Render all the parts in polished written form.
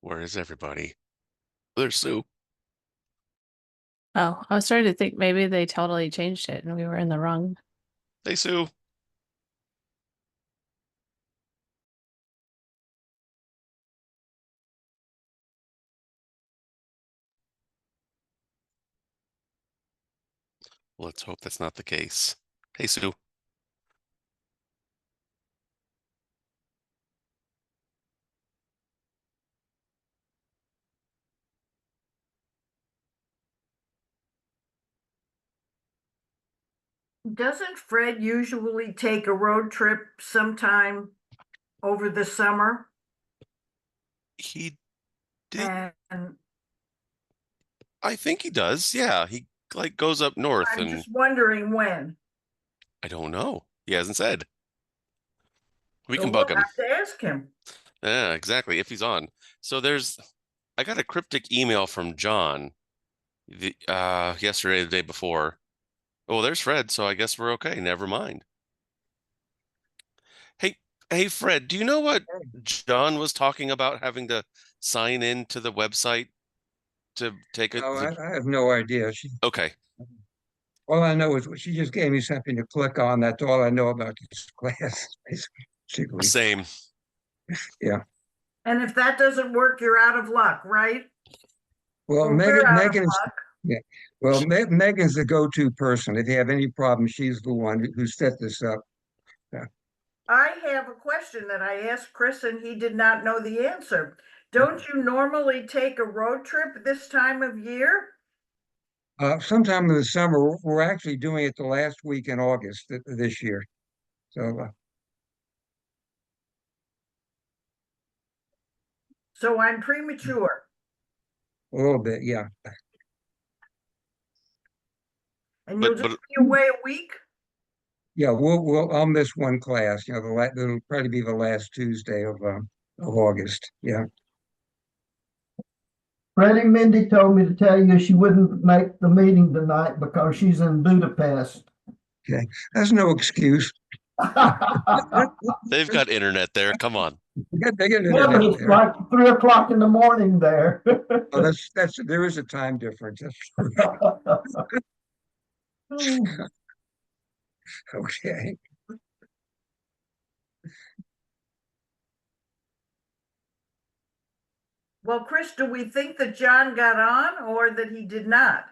Where is everybody? There's Sue. Oh, I was starting to think maybe they totally changed it and we were in the wrong. Hey, Sue. Let's hope that's not the case. Hey, Sue. Doesn't Fred usually take a road trip sometime over the summer? He did. And I think he does. Yeah, he like goes up north, I'm and just wondering when. I don't know. He hasn't said. We So can we'll bug him. have to ask him. Yeah, exactly. If he's on. So I got a cryptic email from John yesterday, the day before. Oh, there's Fred. So I guess we're okay. Never mind. Hey, hey, Fred. Do you know what John was talking about having to sign in to the website to take it? No, I have no idea. Okay. All I know is she just gave me something to click on. That's all I know about this class, basically. Same. Yeah. And if that doesn't work, you're out of luck, right? Well, Or we're out of Megan's luck. yeah. Well, Megan's the go-to person. If you have any problems, she's the one who set this up. Yeah. I have a question that I asked Chris and he did not know the answer. Don't you normally take a road trip this time of year? Sometime in the summer, we're actually doing it the last week in August this year. So So I'm premature. a little bit, yeah. And you'll just But be away a week? Yeah, I'll miss one class. It'll probably be the last Tuesday of August. Yeah. Freddie Mindy told me to tell you she wouldn't make the meeting tonight because she's in Budapest. Okay. That's no excuse. they've got internet there. Come on. They get Yeah, but internet it's there. like 3 o'clock in the morning there. Oh, there is a time difference. That's true. Okay. Well, Chris, do we think that John got on or that he did not?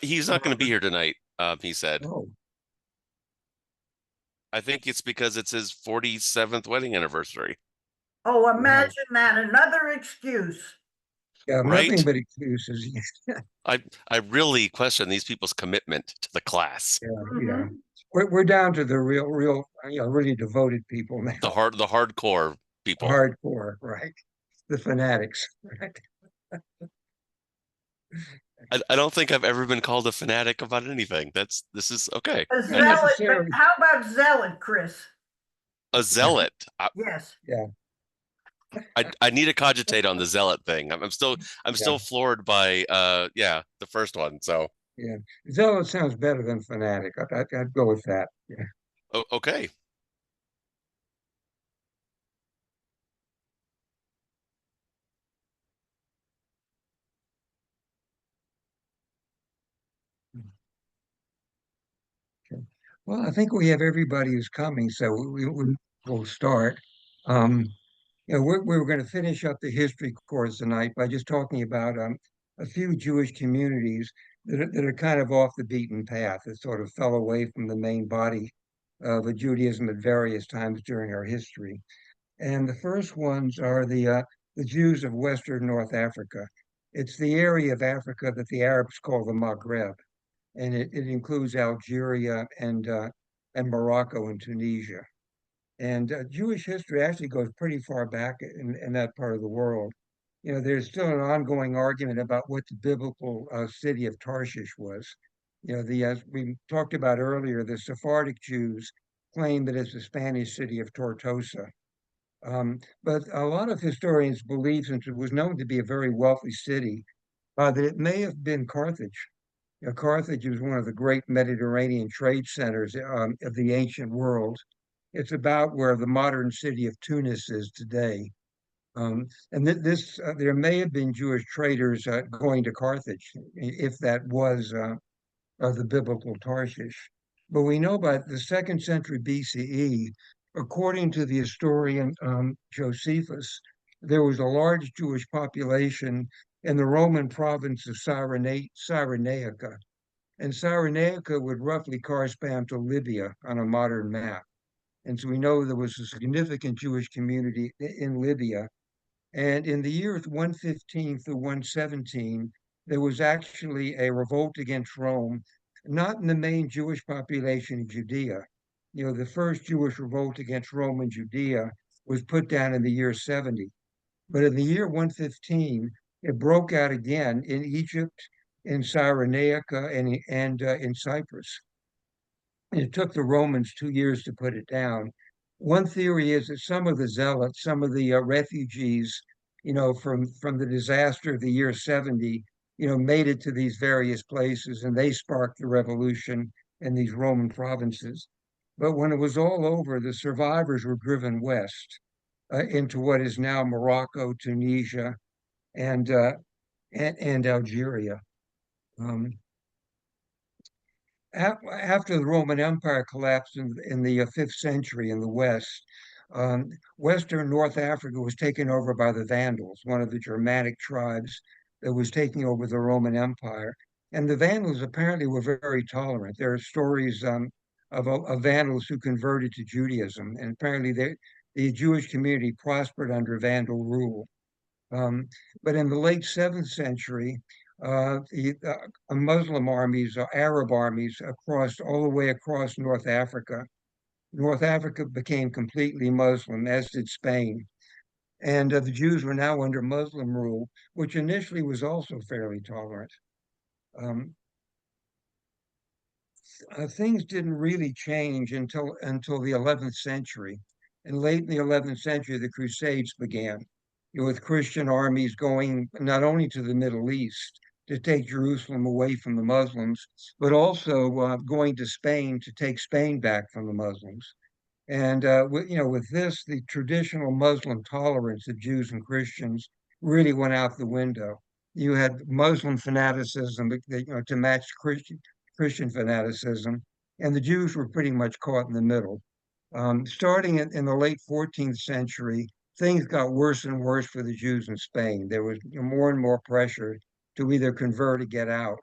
He's not going to be here tonight. He said. Oh, I think it's because it's his 47th wedding anniversary, Oh, wow. imagine that. Another excuse. Yeah, nothing right? but excuses. I really question these people's commitment to the class. Yeah, yeah. Mhm. We're down to the real, really devoted people now. The hardcore people. Hardcore, right? The fanatics, right? I don't think I've ever been called a fanatic about anything. This is okay. A Not zealot, but necessarily. how about zealot, Chris? A zealot. Yes. Yeah, I need to cogitate on the zealot thing. I'm yeah, still floored by yeah, the first one. So yeah. Zealot sounds better than fanatic. I'd go with that. Yeah. okay. Okay. Well, I think we have everybody who's coming, so we'll start. Um, we're going to finish up the history course tonight by just talking about a few Jewish communities that are kind of off the beaten path, that sort of fell away from the main body of Judaism at various times during our history. And the first ones are the Jews of Western North Africa. It's the area of Africa that the Arabs call the Maghreb, and it includes Algeria and Morocco and Tunisia. And Jewish history actually goes pretty far back in that part of the world. There's still an ongoing argument about what the biblical city of Tarshish was. As we talked about earlier, the Sephardic Jews claim that it's the Spanish city of Tortosa. But a lot of historians believe, since it was known to be a very wealthy city, that it may have been Carthage. Carthage was one of the great Mediterranean trade centers of the ancient world. It's about where the modern city of Tunis is today. And there may have been Jewish traders going to Carthage, if that was the biblical Tarshish. But we know by the 2nd century BCE, according to the historian Josephus, there was a large Jewish population in the Roman province of Cyrenaica. And Cyrenaica would roughly correspond to Libya on a modern map. And so we know there was a significant Jewish community in Libya. And in the years 115 through 117, there was actually a revolt against Rome, not in the main Jewish population in Judea. The first Jewish revolt against Rome in Judea was put down in the year 70. But in the year 115, it broke out again in Egypt, in Cyrenaica, and in Cyprus. And it took the Romans 2 years to put it down. One theory is that some of the zealots, some of the refugees, from the disaster of the year 70, made it to these various places, and they sparked the revolution in these Roman provinces. But when it was all over, the survivors were driven west into what is now Morocco, Tunisia, and Algeria. After the Roman Empire collapsed in the 5th century in the West, Western North Africa was taken over by the Vandals, one of the Germanic tribes that was taking over the Roman Empire. And the Vandals apparently were very tolerant. There are stories of Vandals who converted to Judaism, and apparently the Jewish community prospered under Vandal rule. But in the late 7th century, Muslim armies, Arab armies, all the way across North Africa. North Africa became completely Muslim, as did Spain. And the Jews were now under Muslim rule, which initially was also fairly tolerant. Things didn't really change until the 11th century. And late in the 11th century, the Crusades began, with Christian armies going not only to the Middle East to take Jerusalem away from the Muslims, but also going to Spain to take Spain back from the Muslims. And with this, the traditional Muslim tolerance of Jews and Christians really went out the window. You had Muslim fanaticism to match Christian fanaticism, and the Jews were pretty much caught in the middle. Starting in the late 14th century, things got worse and worse for the Jews in Spain. There was more and more pressure to either convert or get out.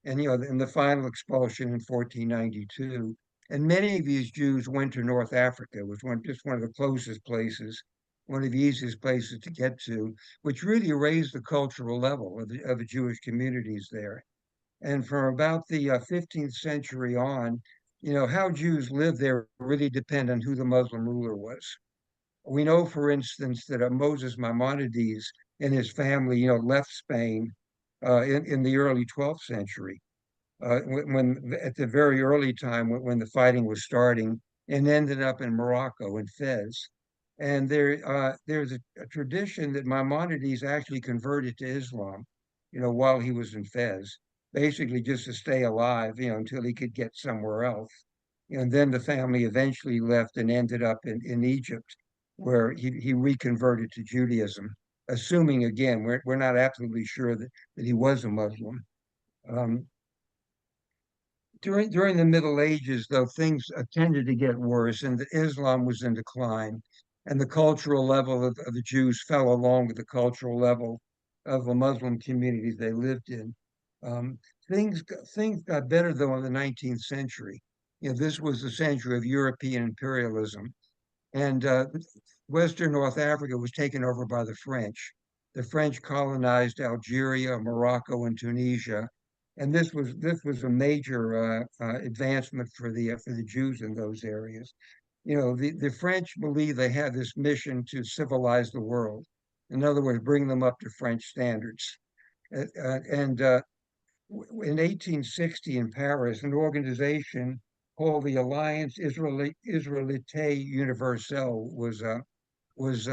And, in the final expulsion in 1492, and many of these Jews went to North Africa. It was just one of the closest places, one of the easiest places to get to, which really raised the cultural level of the Jewish communities there. And from about the 15th century on, how Jews lived there really depended on who the Muslim ruler was. We know, for instance, that Moses Maimonides and his family, left Spain in the early 12th century, when at the very early time when the fighting was starting, and ended up in Morocco in Fez. And there's a tradition that Maimonides actually converted to Islam, while he was in Fez, basically just to stay alive, until he could get somewhere else. And then the family eventually left and ended up in Egypt, where he reconverted to Judaism, assuming, again, we're not absolutely sure that he was a Muslim. During the Middle Ages, though, things tended to get worse, and Islam was in decline, and the cultural level of the Jews fell along with the cultural level of the Muslim communities they lived in. Things got better, though, in the 19th century. This was the century of European imperialism, and Western North Africa was taken over by the French. The French colonized Algeria, Morocco, and Tunisia, and this was a major advancement for the Jews in those areas. The French believed they had this mission to civilize the world. In other words, bring them up to French standards. And in 1860 in Paris, an organization called the Alliance Israélite Universelle was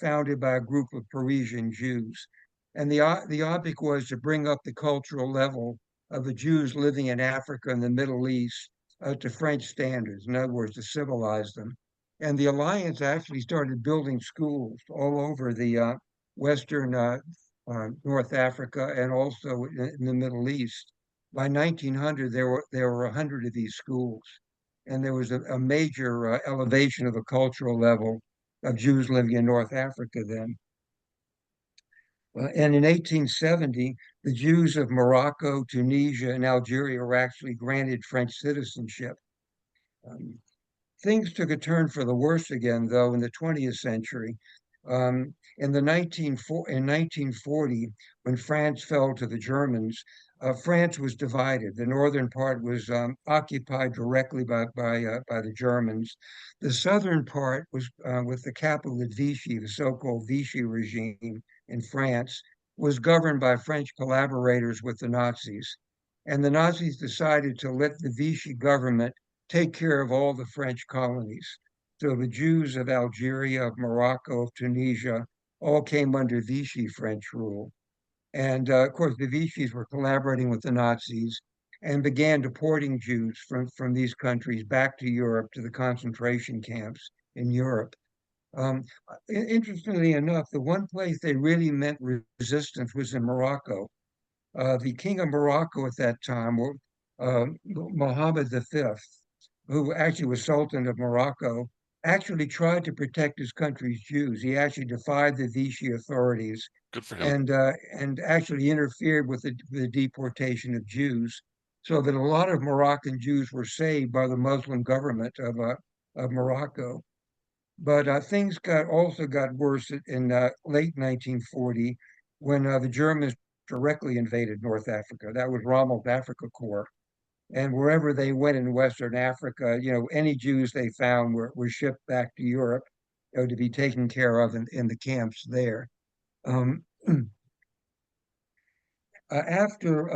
founded by a group of Parisian Jews. And the object was to bring up the cultural level of the Jews living in Africa and the Middle East to French standards. In other words, to civilize them. And the alliance actually started building schools all over the Western North Africa and also in the Middle East. By 1900, there were 100 of these schools, and there was a major elevation of the cultural level of Jews living in North Africa then. And in 1870, the Jews of Morocco, Tunisia, and Algeria were actually granted French citizenship. Um, Things took a turn for the worse again, though, in the 20th century. In 1940, when France fell to the Germans, France was divided. The northern part was occupied directly by the Germans. The southern part was with the capital at Vichy, the so-called Vichy regime in France, was governed by French collaborators with the Nazis. And the Nazis decided to let the Vichy government take care of all the French colonies. So the Jews of Algeria, of Morocco, of Tunisia, all came under Vichy French rule. And of course, the Vichy's were collaborating with the Nazis and began deporting Jews from these countries back to Europe, to the concentration camps in Europe. Um, Interestingly enough, the one place they really meant resistance was in Morocco. The king of Morocco at that time, Mohammed V, who actually was Sultan of Morocco, actually tried to protect his country's Jews. He actually defied the Vichy authorities Good for him. and actually interfered with the deportation of Jews, so that a lot of Moroccan Jews were saved by the Muslim government of Morocco. But things also got worse in late 1940 when the Germans directly invaded North Africa. That was Rommel's Afrika Korps. And wherever they went in Western Africa, any Jews they found were shipped back to Europe, to be taken care of in the camps there. Um, after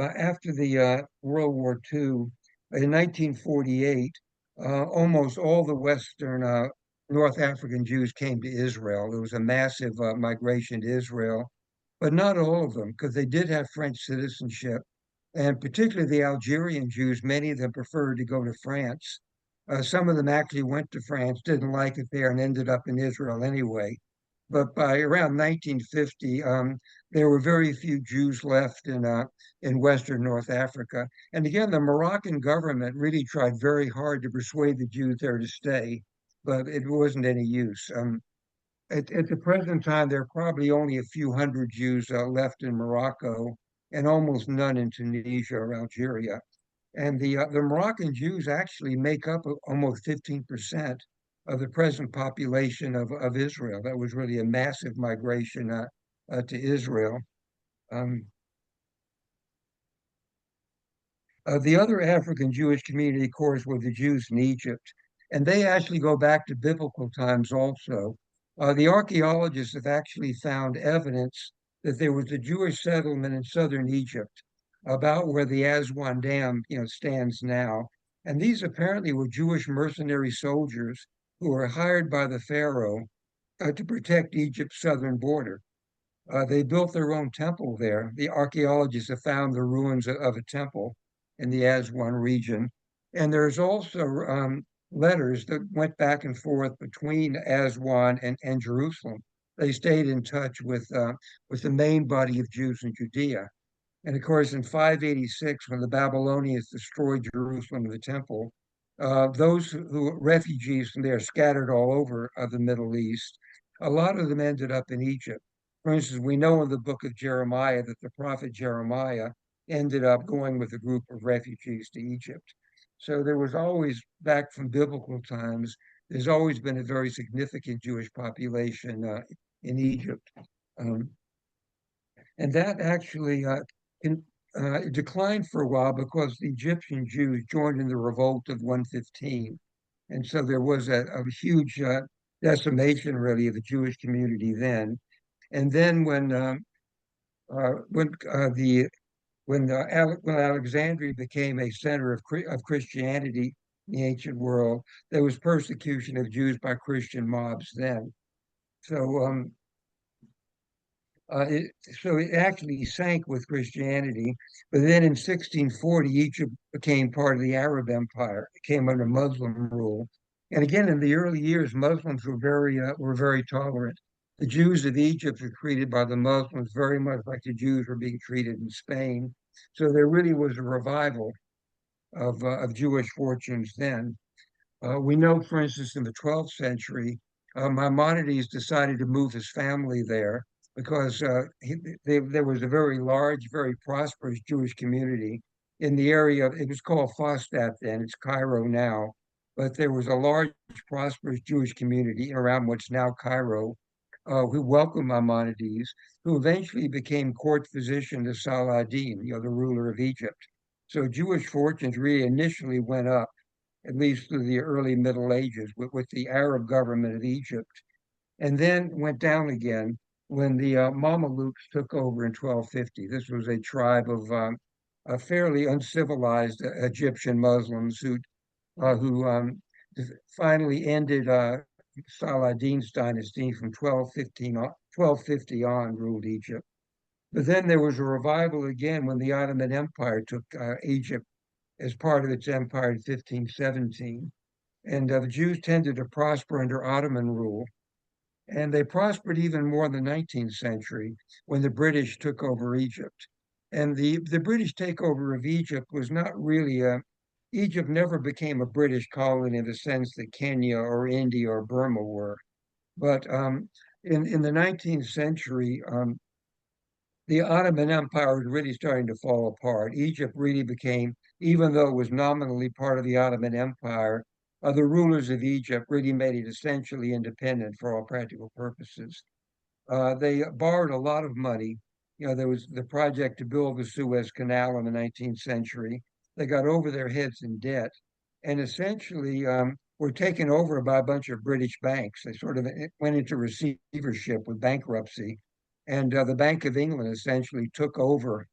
the World War II, in 1948, almost all the Western North African Jews came to Israel. There was a massive migration to Israel, but not all of them, because they did have French citizenship. And particularly the Algerian Jews, many of them preferred to go to France. Some of them actually went to France, didn't like it there, and ended up in Israel anyway. But by around 1950, there were very few Jews left in Western North Africa. And again, the Moroccan government really tried very hard to persuade the Jews there to stay, but it wasn't any use. At the present time, there are probably only a few hundred Jews left in Morocco and almost none in Tunisia or Algeria. And the Moroccan Jews actually make up almost 15% of the present population of Israel. That was really a massive migration to Israel. Um, the other African Jewish community, of course, were the Jews in Egypt, and they actually go back to biblical times also. The archaeologists have actually found evidence that there was a Jewish settlement in southern Egypt, about where the Aswan Dam, stands now. And these apparently were Jewish mercenary soldiers who were hired by the Pharaoh to protect Egypt's southern border. They built their own temple there. The archaeologists have found the ruins of a temple in the Aswan region. And there's also letters that went back and forth between Aswan and Jerusalem. They stayed in touch with the main body of Jews in Judea. And of course, in 586, when the Babylonians destroyed Jerusalem and the temple, those refugees from there scattered all over the Middle East. A lot of them ended up in Egypt. For instance, we know in the book of Jeremiah that the prophet Jeremiah ended up going with a group of refugees to Egypt. So there was always, back from biblical times, there's always been a very significant Jewish population in Egypt. And that actually declined for a while because the Egyptian Jews joined in the revolt of 115. And so there was a huge decimation, really, of the Jewish community then. And then when Alexandria became a center of Christianity in the ancient world, there was persecution of Jews by Christian mobs then. So it actually sank with Christianity. But then in 1640, Egypt became part of the Arab Empire. It came under Muslim rule. And again, in the early years, Muslims were very tolerant. The Jews of Egypt were treated by the Muslims very much like the Jews were being treated in Spain. So there really was a revival of Jewish fortunes then. We know, for instance, in the 12th century, Maimonides decided to move his family there because there was a very large, very prosperous Jewish community in the area. It was called Fostat then, it's Cairo now, but there was a large, prosperous Jewish community around what's now Cairo, who welcomed Maimonides, who eventually became court physician to Saladin, the ruler of Egypt. So Jewish fortunes really initially went up, at least through the early Middle Ages, with the Arab government of Egypt, and then went down again when the Mamelukes took over in 1250. This was a tribe of fairly uncivilized Egyptian Muslims who finally ended Saladin's dynasty from 1250 on, ruled Egypt. But then there was a revival again when the Ottoman Empire took Egypt as part of its empire in 1517. And the Jews tended to prosper under Ottoman rule. And they prospered even more in the 19th century when the British took over Egypt. And the British takeover of Egypt was not really Egypt never became a British colony in the sense that Kenya or India or Burma were. But in the 19th century, the Ottoman Empire was really starting to fall apart. Egypt really became, even though it was nominally part of the Ottoman Empire, the rulers of Egypt really made it essentially independent for all practical purposes. They borrowed a lot of money. There was the project to build the Suez Canal in the 19th century. They got over their heads in debt and essentially were taken over by a bunch of British banks. They sort of went into receivership with bankruptcy. And the Bank of England essentially took over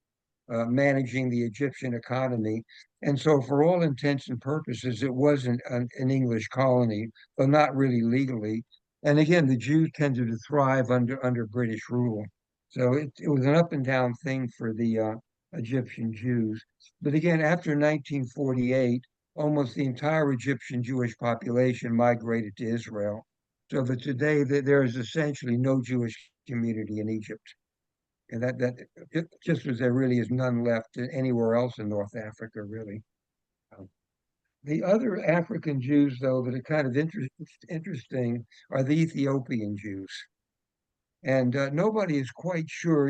managing the Egyptian economy. And so, for all intents and purposes, it was an English colony, but not really legally. And again, the Jews tended to thrive under British rule. So it was an up and down thing for the Egyptian Jews. But again, after 1948, almost the entire Egyptian Jewish population migrated to Israel. So that today there is essentially no Jewish community in Egypt. And just as there really is none left anywhere else in North Africa, really. The other African Jews, though, that are kind of interesting are the Ethiopian Jews. And nobody is quite sure,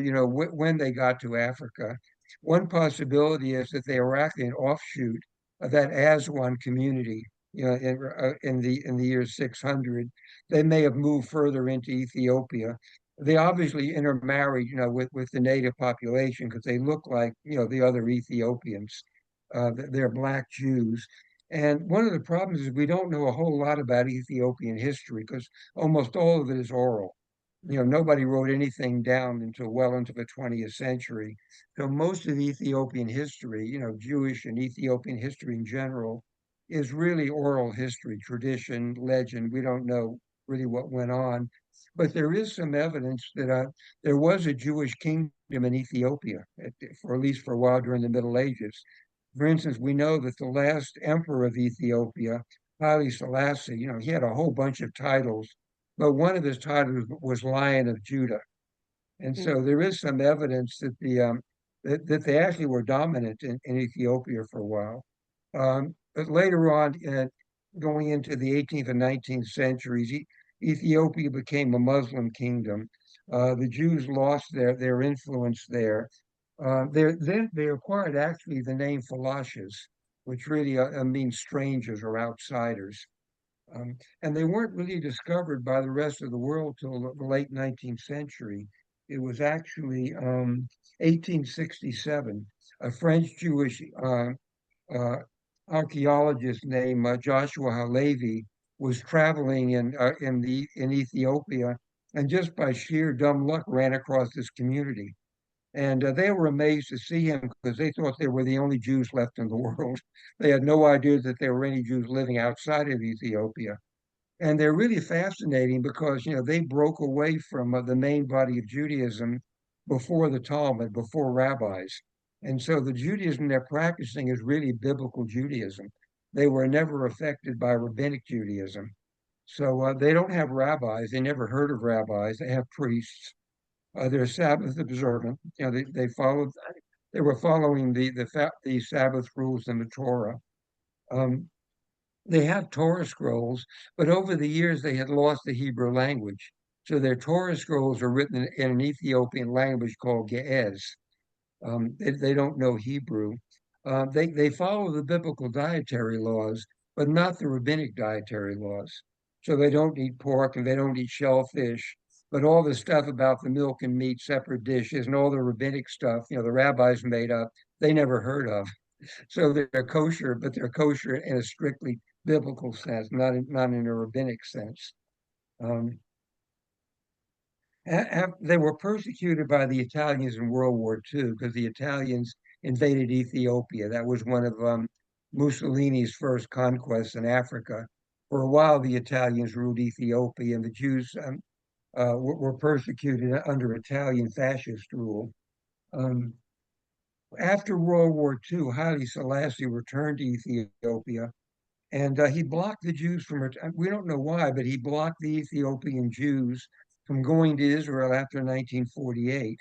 when they got to Africa. One possibility is that they were actually an offshoot of that Aswan community, in the year 600. They may have moved further into Ethiopia. They obviously intermarried, with the native population because they look like, the other Ethiopians. They're Black Jews. And one of the problems is we don't know a whole lot about Ethiopian history because almost all of it is oral. Nobody wrote anything down until well into the 20th century. So most of Ethiopian history, Jewish and Ethiopian history in general, is really oral history, tradition, legend. We don't know really what went on. But there is some evidence that there was a Jewish kingdom in Ethiopia, for at least for a while during the Middle Ages. For instance, we know that the last emperor of Ethiopia, Haile Selassie, he had a whole bunch of titles, but one of his titles was Lion of Judah. And so there is some evidence that that they actually were dominant in Ethiopia for a while. But later on, going into the 18th and 19th centuries, Ethiopia became a Muslim kingdom. The Jews lost their influence there. Then they acquired actually the name Falashas, which really means strangers or outsiders. And they weren't really discovered by the rest of the world till the late 19th century. It was actually 1867. A French Jewish archaeologist named Joshua Halevi was traveling in Ethiopia, and just by sheer dumb luck ran across this community. And they were amazed to see him because they thought they were the only Jews left in the world. They had no idea that there were any Jews living outside of Ethiopia. And they're really fascinating because, they broke away from the main body of Judaism before the Talmud, before rabbis. And so the Judaism they're practicing is really biblical Judaism. they were never affected by rabbinic Judaism. So they don't have rabbis. They never heard of rabbis. They have priests. They're Sabbath observant. They followed. They were following the Sabbath rules in the Torah. Um, they have Torah scrolls, but over the years they had lost the Hebrew language. So their Torah scrolls are written in an Ethiopian language called Ge'ez. They don't know Hebrew. They follow the biblical dietary laws, but not the rabbinic dietary laws. So they don't eat pork and they don't eat shellfish, but all the stuff about the milk and meat separate dishes and all the rabbinic stuff, the rabbis made up, they never heard of. So they're kosher, but they're kosher in a strictly biblical sense, not in a rabbinic sense. Um, they were persecuted by the Italians in World War II because the Italians invaded Ethiopia. That was one of Mussolini's first conquests in Africa. For a while, the Italians ruled Ethiopia, and the Jews were persecuted under Italian fascist rule. Um, After World War II, Haile Selassie returned to Ethiopia, and he blocked the Jews from, we don't know why, but he blocked the Ethiopian Jews from going to Israel after 1948.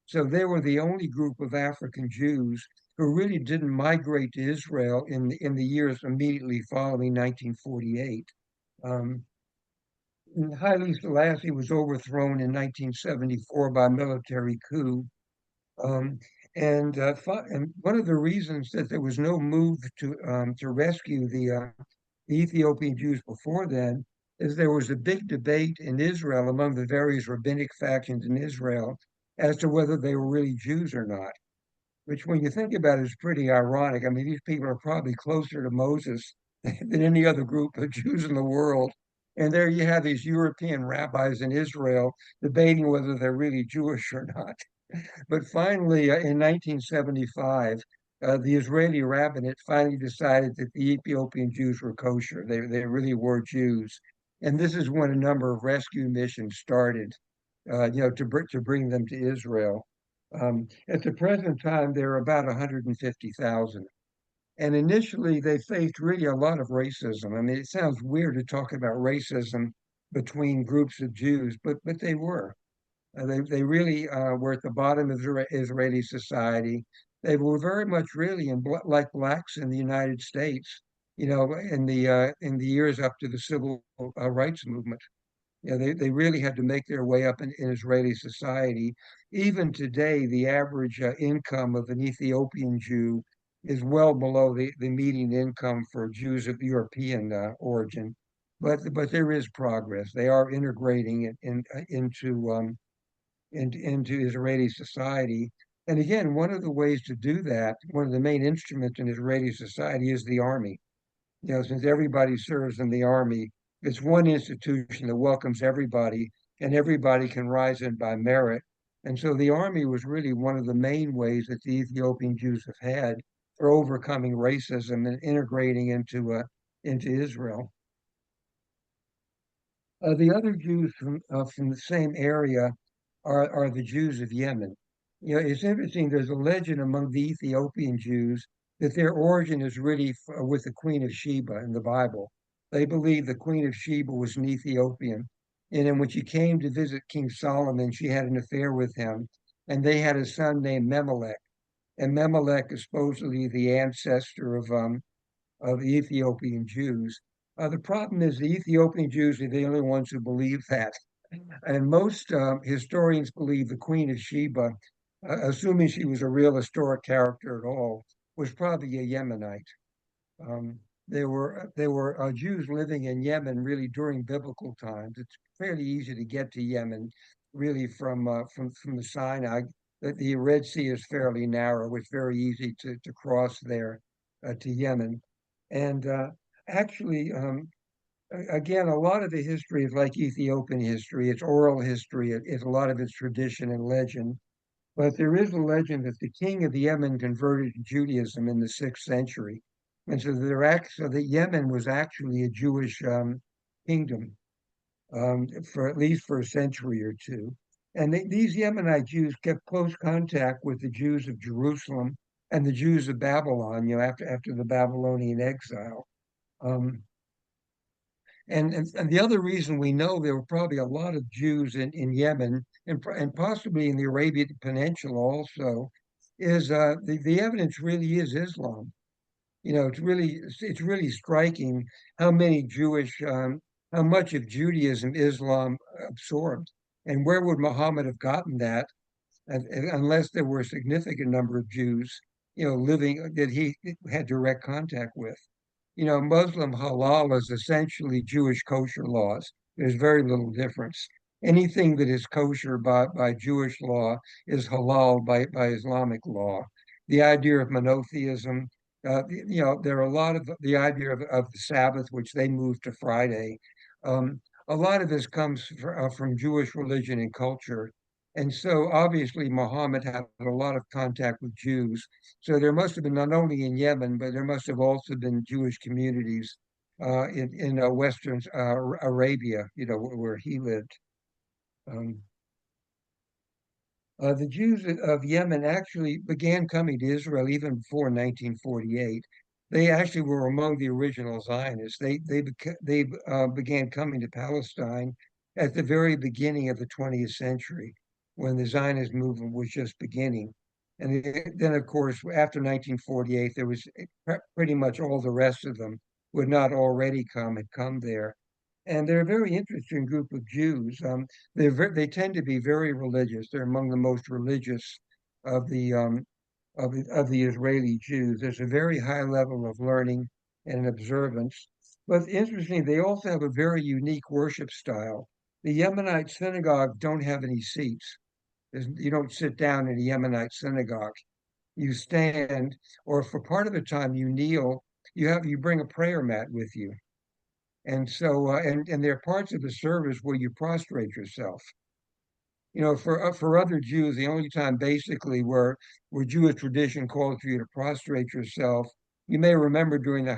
So they were the only group of African Jews who really didn't migrate to Israel in the years immediately following 1948. Haile Selassie was overthrown in 1974 by a military coup. Um, and one of the reasons that there was no move to rescue the Ethiopian Jews before then is there was a big debate in Israel among the various rabbinic factions in Israel as to whether they were really Jews or not, which when you think about it is pretty ironic. I mean, these people are probably closer to Moses than any other group of Jews in the world. And there you have these European rabbis in Israel debating whether they're really Jewish or not. But finally, in 1975, the Israeli rabbinate finally decided that the Ethiopian Jews were kosher. They really were Jews. And this is when a number of rescue missions started, to bring them to Israel. At the present time, there are about 150,000. And initially, they faced really a lot of racism. I mean, it sounds weird to talk about racism between groups of Jews, but they were. They really were at the bottom of Israeli society. They were very much really like blacks in the United States, in the years up to the civil rights movement. They really had to make their way up in Israeli society. Even today, the average income of an Ethiopian Jew is well below the median income for Jews of European origin. But there is progress. They are integrating into Israeli society. And again, one of the ways to do that, one of the main instruments in Israeli society is the army. Since everybody serves in the army, it's one institution that welcomes everybody and everybody can rise in by merit. And so the army was really one of the main ways that the Ethiopian Jews have had for overcoming racism and integrating into Israel. The other Jews from the same area are the Jews of Yemen. It's interesting. There's a legend among the Ethiopian Jews that their origin is really with the Queen of Sheba in the Bible. They believe the Queen of Sheba was an Ethiopian. And then when she came to visit King Solomon, she had an affair with him. And they had a son named Memelech. And Memelech is supposedly the ancestor of the Ethiopian Jews. The problem is the Ethiopian Jews are the only ones who believe that. And most historians believe the Queen of Sheba, assuming she was a real historic character at all, was probably a Yemenite. There were Jews living in Yemen really during biblical times. It's fairly easy to get to Yemen, really from the Sinai. The Red Sea is fairly narrow. It's very easy to cross there to Yemen, and actually. Again, a lot of the history is like Ethiopian history. It's oral history. It's a lot of it's tradition and legend. But there is a legend that the king of Yemen converted to Judaism in the 6th century. And so that Yemen was actually a Jewish kingdom for at least for a century or two. And these Yemenite Jews kept close contact with the Jews of Jerusalem and the Jews of Babylon, after the Babylonian exile. Um, and the other reason we know there were probably a lot of Jews in Yemen and possibly in the Arabian Peninsula also is the evidence really is Islam. You know, it's really striking how many how much of Judaism Islam absorbed, and where would Muhammad have gotten that unless there were a significant number of Jews, you know, living that he had direct contact with. You know, Muslim halal is essentially Jewish kosher laws. There's very little difference. Anything that is kosher by Jewish law is halal by Islamic law. The idea of monotheism, you know, there are a lot of the idea of the Sabbath, which they moved to Friday. A lot of this comes from Jewish religion and culture. And so obviously Muhammad had a lot of contact with Jews. So there must have been not only in Yemen, but there must have also been Jewish communities in Western Arabia, you know, where he lived. Um, the Jews of Yemen actually began coming to Israel even before 1948. They actually were among the original Zionists. They began coming to Palestine at the very beginning of the 20th century, when the Zionist movement was just beginning. And then, of course, after 1948, there was pretty much all the rest of them who had not already had come there. And they're a very interesting group of Jews. They tend to be very religious. They're among the most religious of the Israeli Jews. There's a very high level of learning and observance. But interestingly, they also have a very unique worship style. The Yemenite synagogue don't have any seats. You don't sit down in a Yemenite synagogue. You stand, or for part of the time you kneel. You bring a prayer mat with you. And so, and there are parts of the service where you prostrate yourself. You know, for other Jews, the only time basically where Jewish tradition calls for you to prostrate yourself, you may remember during the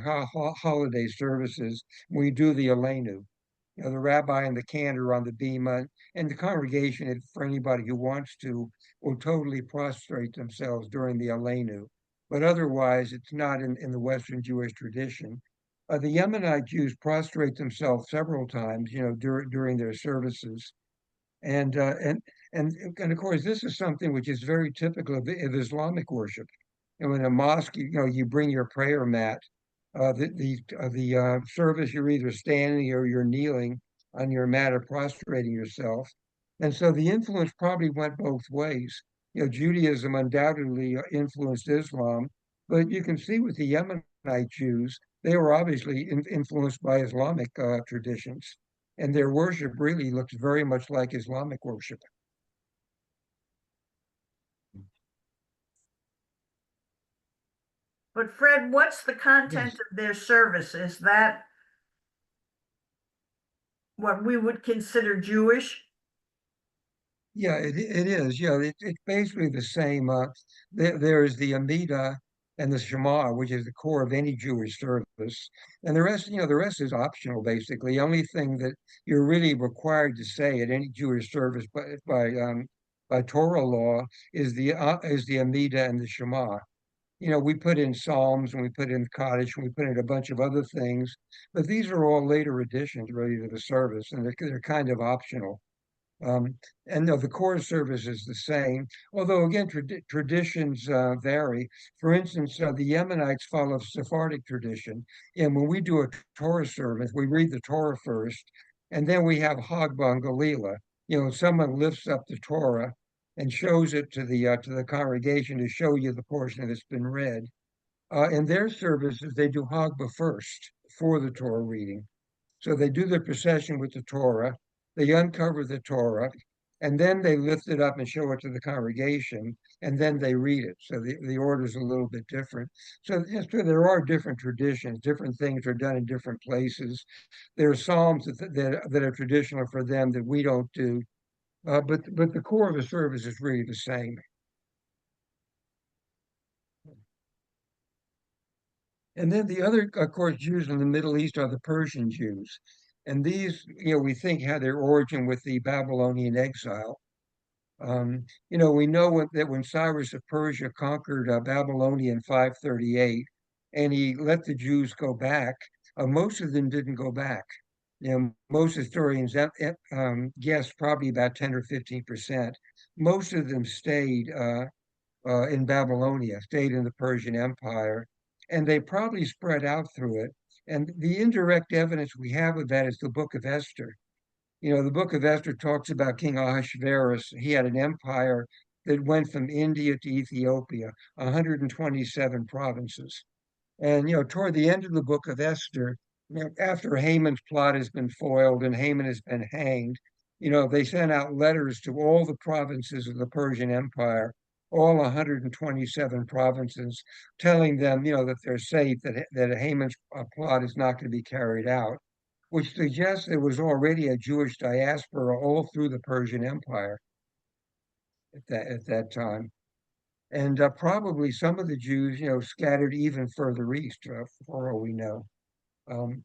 holiday services when we do the Aleinu. You know, the rabbi and the cantor on the bima, and the congregation, for anybody who wants to, will totally prostrate themselves during the Aleinu. But otherwise, it's not in the Western Jewish tradition. The Yemenite Jews prostrate themselves several times, you know, during their services, and uh, and and of course, this is something which is very typical of Islamic worship. And in a mosque, you know, you bring your prayer mat. The service, you're either standing or you're kneeling on your mat or prostrating yourself. And so the influence probably went both ways. You know, Judaism undoubtedly influenced Islam, but you can see with the Yemenite Jews, they were obviously influenced by Islamic traditions, and their worship really looks very much like Islamic worship. But Fred, what's the content Yes. of their service? Is that what we would consider Jewish? Yeah, it is. Yeah, it's basically the same. There's the Amida and the Shema, which is the core of any Jewish service, and the rest, you know, the rest is optional. Basically, the only thing that you're really required to say at any Jewish service by Torah law is the Amida and the Shema. You know, we put in Psalms and we put in Kaddish and we put in a bunch of other things, but these are all later additions really to the service, and they're kind of optional. Um, and no, the core service is the same, although again, traditions vary. For instance, the Yemenites follow Sephardic tradition, and when we do a Torah service, we read the Torah first, and then we have Hagbah and Galila. You know, someone lifts up the Torah and shows it to the congregation to show you the portion that's been read. In their services, they do Hagbah first for the Torah reading. So they do the procession with the Torah, they uncover the Torah, and then they lift it up and show it to the congregation, and then they read it. So the order is a little bit different. So yes, there are different traditions, different things are done in different places. There are psalms that are traditional for them that we don't do, but the core of the service is really the same. And then the other, of course, Jews in the Middle East are the Persian Jews. And these, you know, we think had their origin with the Babylonian exile. You know, we know that when Cyrus of Persia conquered Babylonia in 538, and he let the Jews go back, most of them didn't go back. Most historians guess probably about 10 or 15%. Most of them stayed in Babylonia, stayed in the Persian Empire, and they probably spread out through it. And the indirect evidence we have of that is the Book of Esther. The Book of Esther talks about King Ahasuerus. He had an empire that went from India to Ethiopia, 127 provinces. And toward the end of the Book of Esther, after Haman's plot has been foiled and Haman has been hanged, they sent out letters to all the provinces of the Persian Empire, all 127 provinces, telling them, that they're safe, that Haman's plot is not going to be carried out, which suggests there was already a Jewish diaspora all through the Persian Empire at that time. And probably some of the Jews, scattered even further east, for all we know. So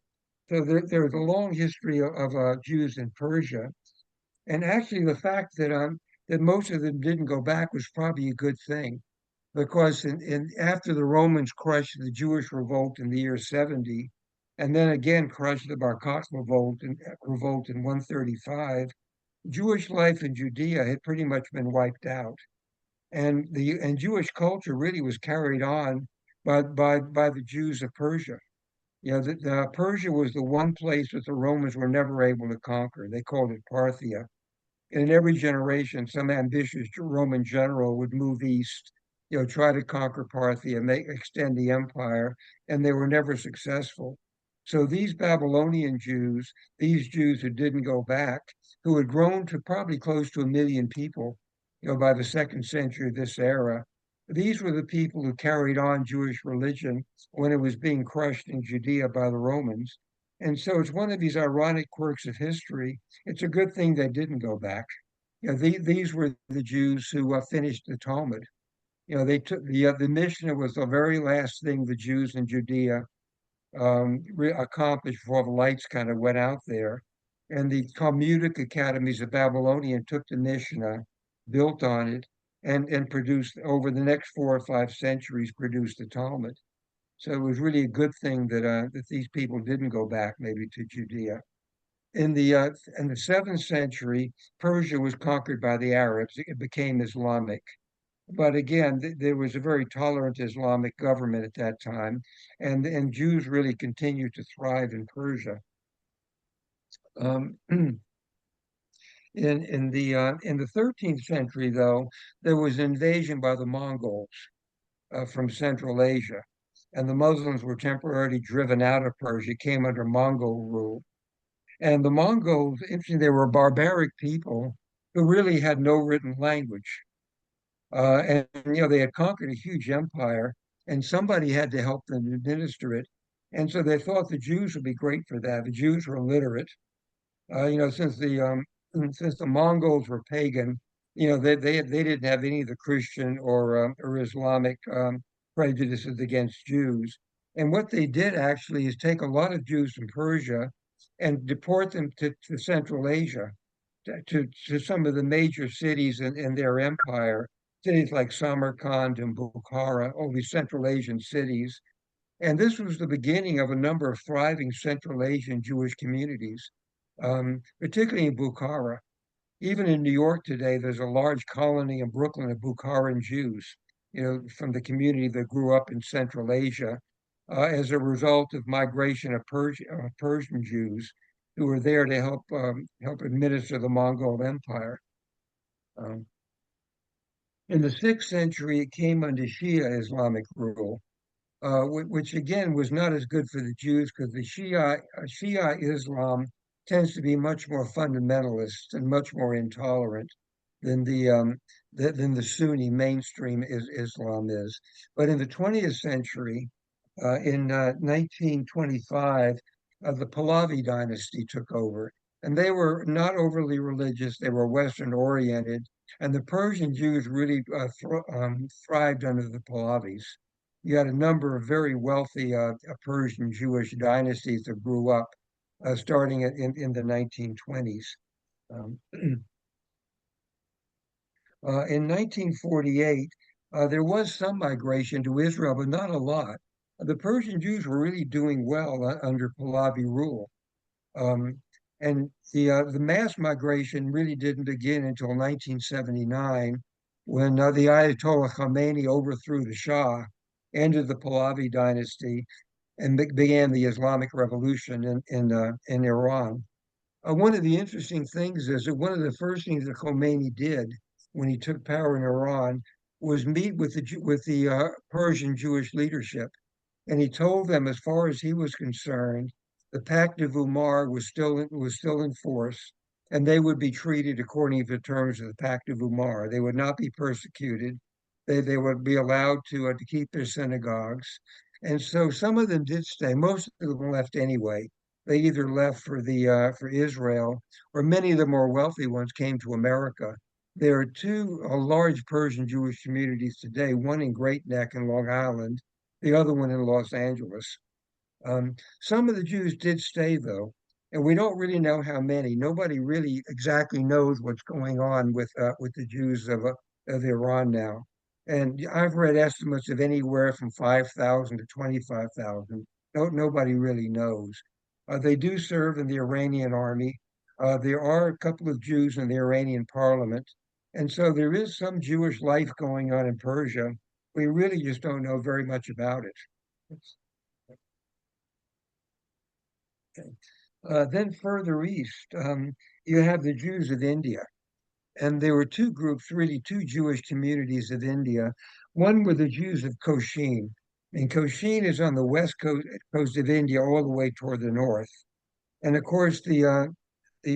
there's a long history of Jews in Persia, and actually the fact that most of them didn't go back was probably a good thing, because after the Romans crushed the Jewish revolt in the year 70, and then again crushed the Bar Kokhba revolt in 135, Jewish life in Judea had pretty much been wiped out. And Jewish culture really was carried on by the Jews of Persia. Persia was the one place that the Romans were never able to conquer. They called it Parthia. And in every generation, some ambitious Roman general would move east, try to conquer Parthia, extend the empire, and they were never successful. So these Babylonian Jews, these Jews who didn't go back, who had grown to probably close to 1 million people, by the second century of this era, these were the people who carried on Jewish religion when it was being crushed in Judea by the Romans. And so it's one of these ironic quirks of history. It's a good thing they didn't go back. These were the Jews who finished the Talmud. They took the Mishnah was the very last thing the Jews in Judea accomplished before the lights kind of went out there. And the Talmudic academies of Babylonian took the Mishnah, built on it, and produced over the next 4 or 5 centuries produced the Talmud. So it was really a good thing that these people didn't go back maybe to Judea. In the 7th century, Persia was conquered by the Arabs. It became Islamic. But again, there was a very tolerant Islamic government at that time, and Jews really continued to thrive in Persia. In the 13th century, though, there was an invasion by the Mongols from Central Asia, and the Muslims were temporarily driven out of Persia, came under Mongol rule. And the Mongols, interestingly, they were barbaric people who really had no written language. And they had conquered a huge empire, and somebody had to help them administer it. And so they thought the Jews would be great for that. The Jews were illiterate. Since the Mongols were pagan, they didn't have any of the Christian or Islamic prejudices against Jews. And what they did actually is take a lot of Jews from Persia and deport them to Central Asia, to some of the major cities in their empire, cities like Samarkand and Bukhara, all these Central Asian cities. And this was the beginning of a number of thriving Central Asian Jewish communities, particularly in Bukhara. Even in New York today, there's a large colony in Brooklyn of Bukharan Jews, from the community that grew up in Central Asia as a result of migration of Persian Jews who were there to help administer the Mongol Empire. In the 6th century, it came under Shia Islamic rule, which again was not as good for the Jews because the Shia Islam tends to be much more fundamentalist and much more intolerant than the Sunni mainstream Islam is. But in the 20th century, in 1925, the Pahlavi dynasty took over, and they were not overly religious. They were Western oriented, and the Persian Jews really thrived under the Pahlavis. You had a number of very wealthy Persian Jewish dynasties that grew up starting in the 1920s. In 1948, there was some migration to Israel, but not a lot. the Persian Jews were really doing well under Pahlavi rule. Um, and the mass migration really didn't begin until 1979, when the Ayatollah Khomeini overthrew the Shah, ended the Pahlavi dynasty, and began the Islamic Revolution in Iran. One of the interesting things is that one of the first things that Khomeini did when he took power in Iran was meet with the Persian Jewish leadership, and he told them, as far as he was concerned, the Pact of Umar was still in force, and they would be treated according to the terms of the Pact of Umar. They would not be persecuted. They would be allowed to keep their synagogues, and so some of them did stay. Most of them left anyway. They either left for Israel, or many of the more wealthy ones came to America. There are two large Persian Jewish communities today, one in Great Neck in Long Island, the other one in Los Angeles. Some of the Jews did stay, though, and we don't really know how many. Nobody really exactly knows what's going on with the Jews of Iran now. And I've read estimates of anywhere from 5,000 to 25,000. Nobody really knows. They do serve in the Iranian army. There are a couple of Jews in the Iranian parliament. And so there is some Jewish life going on in Persia. We really just don't know very much about it. Okay. Then further east, you have the Jews of India. And there were two groups, really two Jewish communities of India. One were the Jews of Cochin. And Cochin is on the west coast of India, all the way toward the north. And of course,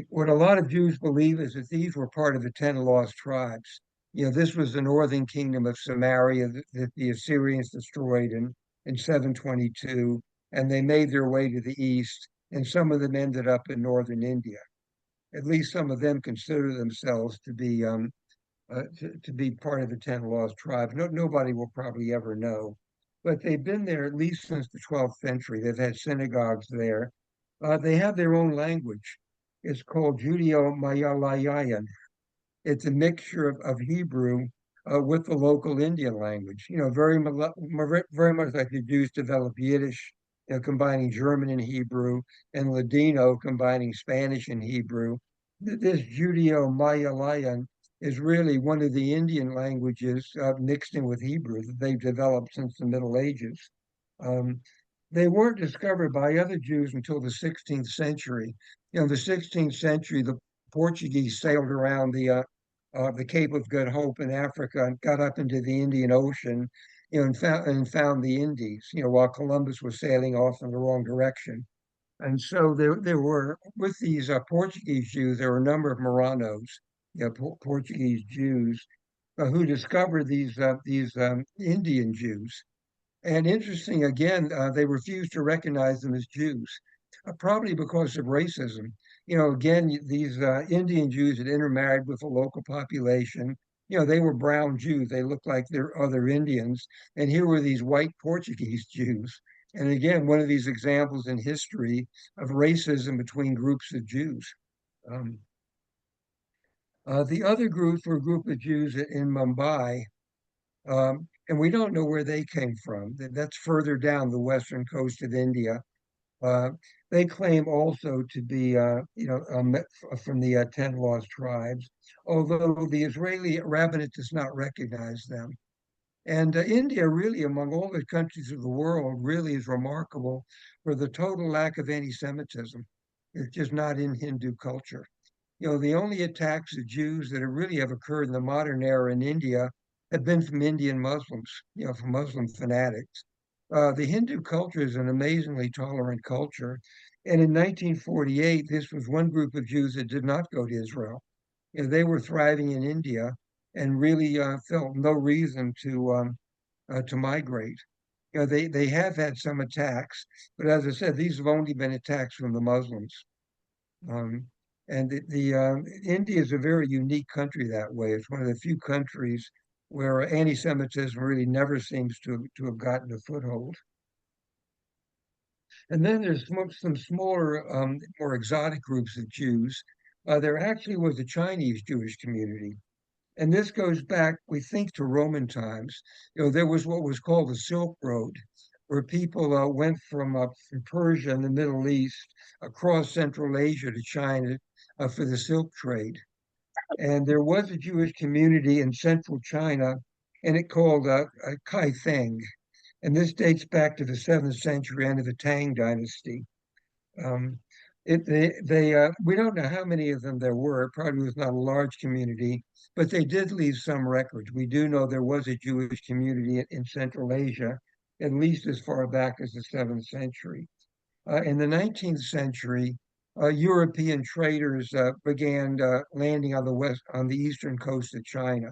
what a lot of Jews believe is that these were part of the 10 lost tribes. This was the northern kingdom of Samaria that the Assyrians destroyed in 722, and they made their way to the east, and some of them ended up in northern India. At least some of them consider themselves to be part of the 10 lost tribes. Nobody will probably ever know, but they've been there at least since the 12th century. They've had synagogues there. They have their own language. It's called Judeo-Malayayan. It's a mixture of Hebrew with the local Indian language. Very much like the Jews developed Yiddish, combining German and Hebrew, and Ladino combining Spanish and Hebrew. This Judeo-Malayayan is really one of the Indian languages mixed in with Hebrew that they've developed since the Middle Ages. They weren't discovered by other Jews until the 16th century. The 16th century, the Portuguese sailed around the Cape of Good Hope in Africa and got up into the Indian Ocean, and found the Indies, while Columbus was sailing off in the wrong direction. And so there were, with these Portuguese Jews, there were a number of Marranos, Portuguese Jews, who discovered these Indian Jews. And interesting, again, they refused to recognize them as Jews, probably because of racism. Again, these Indian Jews had intermarried with the local population. They were brown Jews. They looked like they're other Indians. And here were these white Portuguese Jews. And again, one of these examples in history of racism between groups of Jews. The other groups were a group of Jews in Mumbai. And we don't know where they came from. That's further down the western coast of India. They claim also to be, from the 10 lost tribes, although the Israeli rabbinate does not recognize them. And India, really, among all the countries of the world, really is remarkable for the total lack of anti-Semitism. It's just not in Hindu culture. The only attacks of Jews that really have occurred in the modern era in India have been from Indian Muslims, from Muslim fanatics. The Hindu culture is an amazingly tolerant culture. And in 1948, this was one group of Jews that did not go to Israel. They were thriving in India and really felt no reason to migrate. They have had some attacks, but as I said, these have only been attacks from the Muslims. And India is a very unique country that way. It's one of the few countries where anti-Semitism really never seems to have gotten a foothold. And then there's some smaller, more exotic groups of Jews. There actually was a Chinese Jewish community. And this goes back, we think, to Roman times. There was what was called the Silk Road, where people went from Persia and the Middle East across Central Asia to China for the silk trade. And there was a Jewish community in central China, and it called Kaifeng. And this dates back to the 7th century, end of the Tang Dynasty. Um, we don't know how many of them there were. It probably was not a large community, but they did leave some records. We do know there was a Jewish community in Central Asia, at least as far back as the 7th century. In the 19th century, European traders began landing on the eastern coast of China.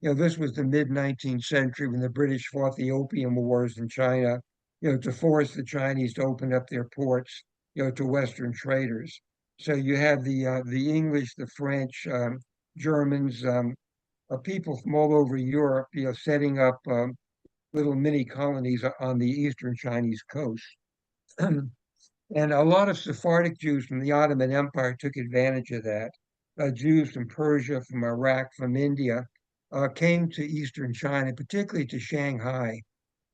This was the mid-19th century when the British fought the Opium Wars in China, to force the Chinese to open up their ports, to Western traders. So you have the English, the French, Germans, people from all over Europe, setting up little mini colonies on the eastern Chinese coast. And a lot of Sephardic Jews from the Ottoman Empire took advantage of that. Jews from Persia, from Iraq, from India came to eastern China, particularly to Shanghai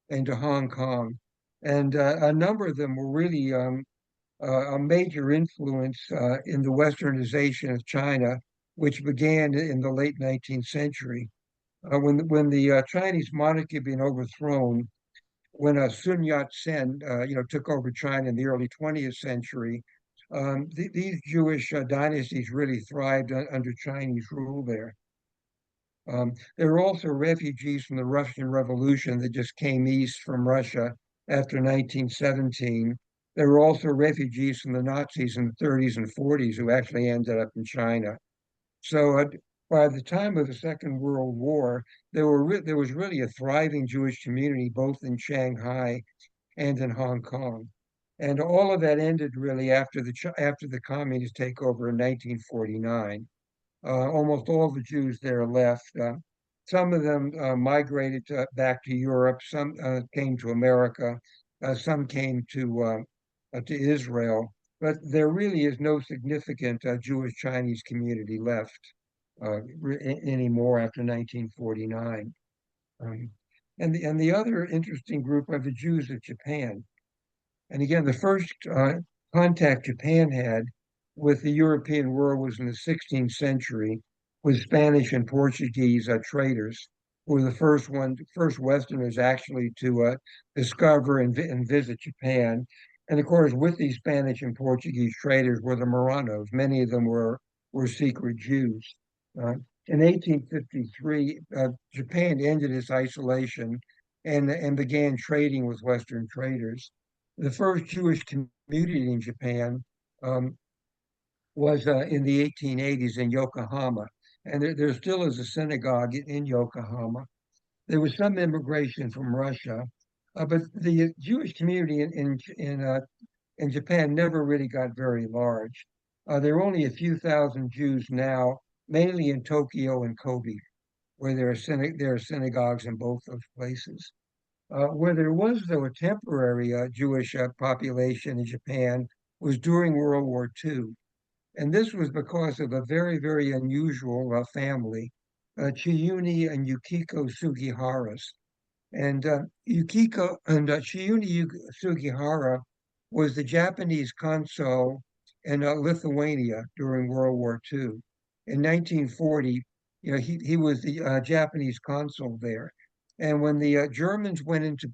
and to Hong Kong. And a number of them were really a major influence in the westernization of China, which began in the late 19th century. When the Chinese monarchy had been overthrown, when Sun Yat-sen, took over China in the early 20th century, these Jewish dynasties really thrived under Chinese rule there. There were also refugees from the Russian Revolution that just came east from Russia after 1917. There were also refugees from the Nazis in the 30s and 40s who actually ended up in China. So by the time of the Second World War, there was really a thriving Jewish community both in Shanghai and in Hong Kong. And all of that ended really after the communist takeover in 1949. Almost all the Jews there left. Some of them migrated back to Europe. Some came to America. Some came to Israel. But there really is no significant Jewish Chinese community left anymore after 1949. And the other interesting group are the Jews of Japan. And again, the first contact Japan had with the European world was in the 16th century with Spanish and Portuguese traders, who were the first Westerners actually to discover and visit Japan. And of course, with these Spanish and Portuguese traders were the Marranos. Many of them were secret Jews. In 1853, Japan ended its isolation and began trading with Western traders. The first Jewish community in Japan was in the 1880s in Yokohama, and there still is a synagogue in Yokohama. There was some immigration from Russia, but the Jewish community in Japan never really got very large. There are only a few thousand Jews now, mainly in Tokyo and Kobe, where there are synagogues in both those places. Where there was, though, a temporary Jewish population in Japan was during World War II. And this was because of a very, very unusual family, Chiyuni and Yukiko Sugiharas. And Chiyuni Sugihara was the Japanese consul in Lithuania during World War II. In 1940, he was the Japanese consul there. And when the Germans went into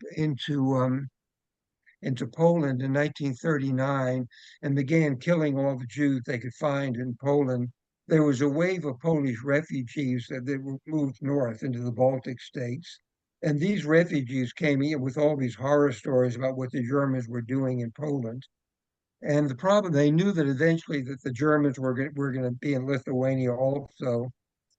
Poland in 1939 and began killing all the Jews they could find in Poland, there was a wave of Polish refugees that moved north into the Baltic states. And these refugees came in with all these horror stories about what the Germans were doing in Poland. And the problem, they knew that eventually that the Germans were going to be in Lithuania also.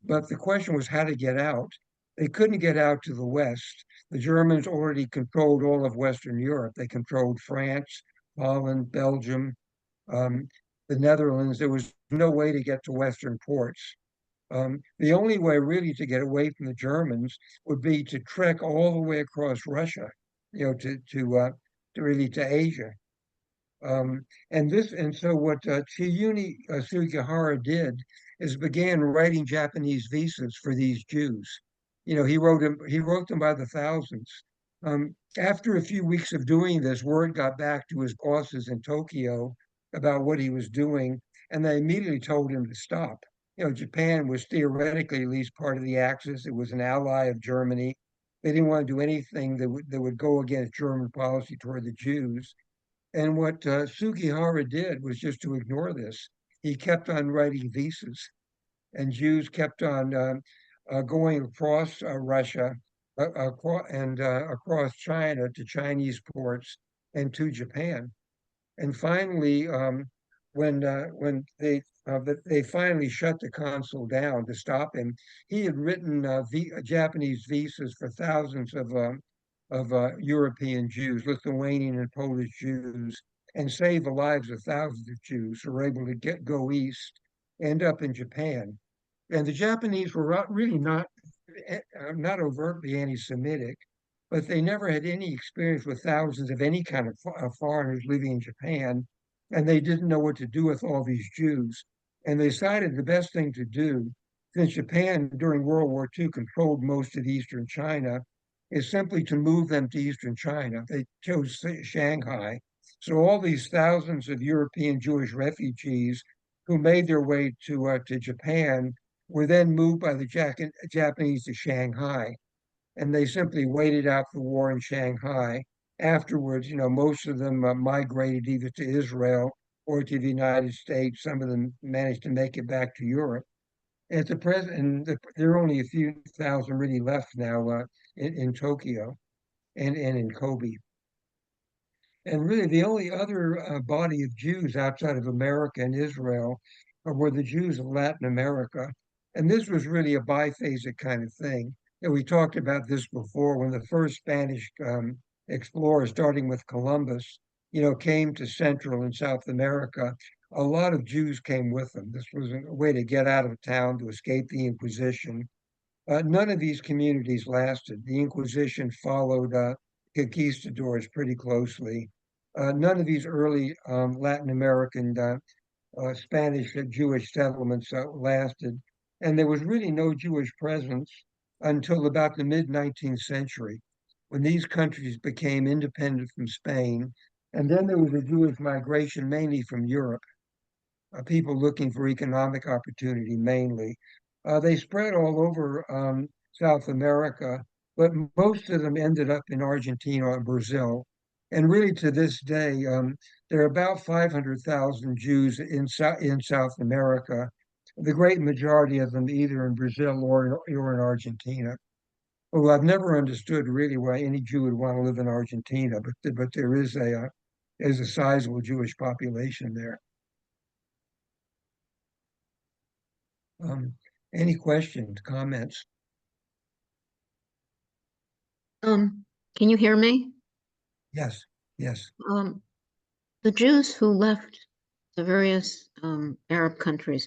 But the question was how to get out. They couldn't get out to the west. The Germans already controlled all of Western Europe. They controlled France, Holland, Belgium, the Netherlands. There was no way to get to Western ports. The only way really to get away from the Germans would be to trek all the way across Russia, to really to Asia. And so what Chiyuni Sugihara did is began writing Japanese visas for these Jews. He wrote them by the thousands. After a few weeks of doing this, word got back to his bosses in Tokyo about what he was doing, and they immediately told him to stop. Japan was theoretically at least part of the Axis. It was an ally of Germany. They didn't want to do anything that would go against German policy toward the Jews. And what Sugihara did was just to ignore this. He kept on writing visas, and Jews kept on going across Russia, across China to Chinese ports and to Japan. And finally, when they finally shut the consul down to stop him, he had written Japanese visas for thousands of European Jews, Lithuanian and Polish Jews, and saved the lives of thousands of Jews who were able to go east, end up in Japan. And the Japanese were really not overtly anti-Semitic, but they never had any experience with thousands of any kind of foreigners living in Japan, and they didn't know what to do with all these Jews. And they decided the best thing to do, since Japan during World War II controlled most of Eastern China, is simply to move them to Eastern China. They chose Shanghai. So all these thousands of European Jewish refugees who made their way to Japan were then moved by the Japanese to Shanghai, and they simply waited out the war in Shanghai. Afterwards, most of them migrated either to Israel or to the United States. Some of them managed to make it back to Europe. At the present, and there are only a few thousand really left now in Tokyo and in Kobe. And really, the only other body of Jews outside of America and Israel were the Jews of Latin America. And this was really a biphasic kind of thing. And we talked about this before when the first Spanish explorers, starting with Columbus, came to Central and South America. A lot of Jews came with them. This was a way to get out of town, to escape the Inquisition. None of these communities lasted. The Inquisition followed conquistadors pretty closely. None of these early Latin American Spanish Jewish settlements lasted. And there was really no Jewish presence until about the mid-19th century, when these countries became independent from Spain. And then there was a Jewish migration, mainly from Europe, people looking for economic opportunity mainly. They spread all over South America, but most of them ended up in Argentina or Brazil. And really, to this day, there are about 500,000 Jews in South America, the great majority of them either in Brazil or in Argentina. Well, I've never understood really why any Jew would want to live in Argentina, but there is a sizable Jewish population there. Any questions, comments? Can you hear me? Yes, yes. The Jews who left the various Arab countries,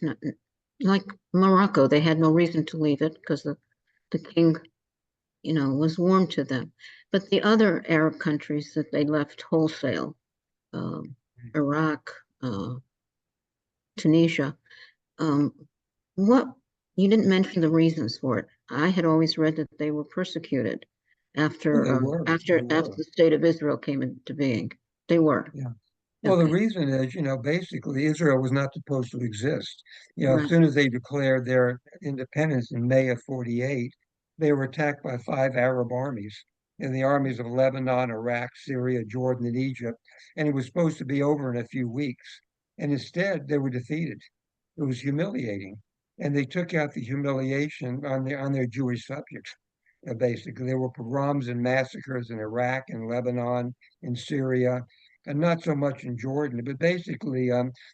like Morocco, they had no reason to leave it because the king, was warm to them. But the other Arab countries that they left wholesale, Iraq, Tunisia, what you didn't mention the reasons for it. I had always read that they were persecuted after They were. after the state of Israel came into being. They were. Yeah. Well, the Okay. reason is, basically Israel was not supposed to exist. As Right. soon as they declared their independence in May of 48, they were attacked by 5 Arab armies, and the armies of Lebanon, Iraq, Syria, Jordan, and Egypt. And it was supposed to be over in a few weeks. And instead, they were defeated. It was humiliating. And they took out the humiliation on their Jewish subjects. Basically, there were pogroms and massacres in Iraq and Lebanon, in Syria, and not so much in Jordan. But basically,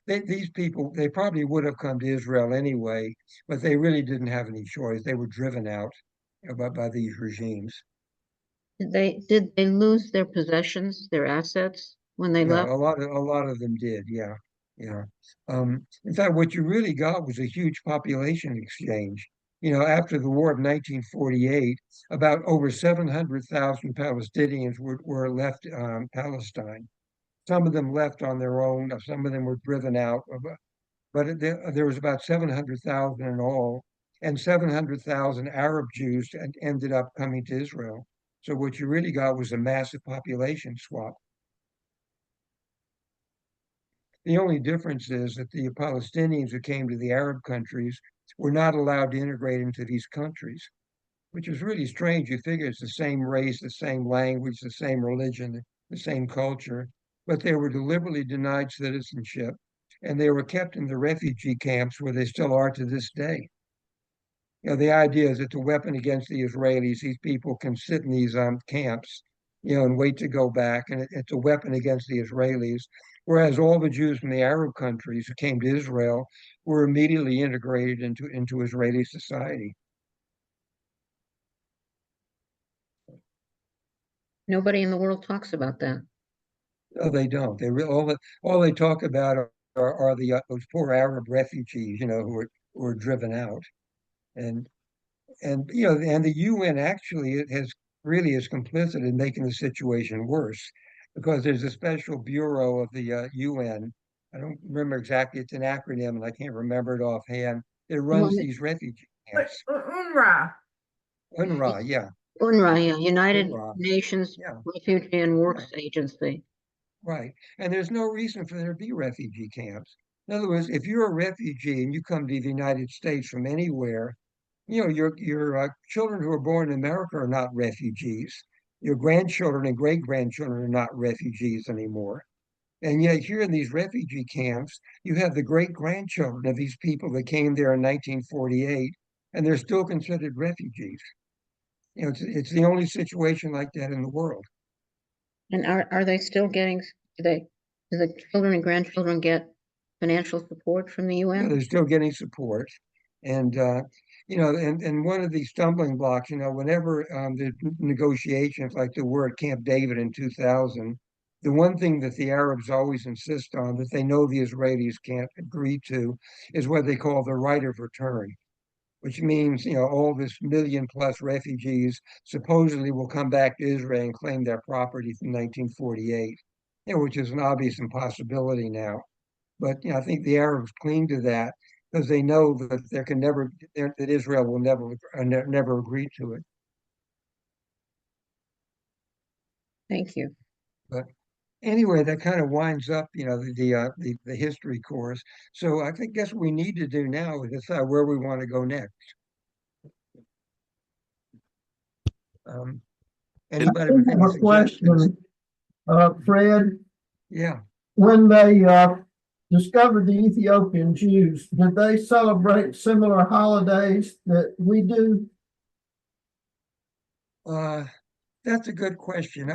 these people, they probably would have come to Israel anyway, but they really didn't have any choice. They were driven out by these regimes. Did they lose their possessions, their assets when they Yeah, left? a lot of them did. Yeah, yeah. In fact, what you really got was a huge population exchange. After the war of 1948, about over 700,000 Palestinians were left Palestine. Some of them left on their own. Some of them were driven out. But there was about 700,000 in all, and 700,000 Arab Jews ended up coming to Israel. So what you really got was a massive population swap. The only difference is that the Palestinians who came to the Arab countries were not allowed to integrate into these countries, which is really strange. You figure it's the same race, the same language, the same religion, the same culture, but they were deliberately denied citizenship, and they were kept in the refugee camps where they still are to this day. The idea is it's a weapon against the Israelis. These people can sit in these camps, and wait to go back, and it's a weapon against the Israelis. Whereas all the Jews from the Arab countries who came to Israel were immediately integrated into Israeli society. Nobody in the world talks about that. No, they don't. All they talk about are the those poor Arab refugees, who were driven out, and and the UN actually is complicit in making the situation worse, because there's a special bureau of the UN. I don't remember exactly. It's an acronym, and I can't remember it offhand. It runs these refugee camps. UNRWA. UNRWA, yeah, UNRWA, yeah, United UNRWA, Nations yeah, Refugee and Works yeah. Agency. Right. And there's no reason for there to be refugee camps. In other words, if you're a refugee and you come to the United States from anywhere, your children who are born in America are not refugees. Your grandchildren and great grandchildren are not refugees anymore. And yet, here in these refugee camps, you have the great grandchildren of these people that came there in 1948, and they're still considered refugees. It's the only situation like that in the world. And are they still getting, do the children and grandchildren get financial support from the UN? They're still getting support. And, and one of the stumbling blocks, whenever there's negotiations like there were at Camp David in 2000, the one thing that the Arabs always insist on that they know the Israelis can't agree to is what they call the right of return, which means, all this million-plus refugees supposedly will come back to Israel and claim their property from 1948, which is an obvious impossibility now. But I think the Arabs cling to that because they know that that Israel will never agree to it. Thank you. But anyway, that kind of winds up, the history course. So I think guess what we need to do now is decide where we want to go next. Um, Anybody with any have a suggestions? question, Fred. Yeah. When they discovered the Ethiopian Jews, did they celebrate similar holidays that we do? That's a good question.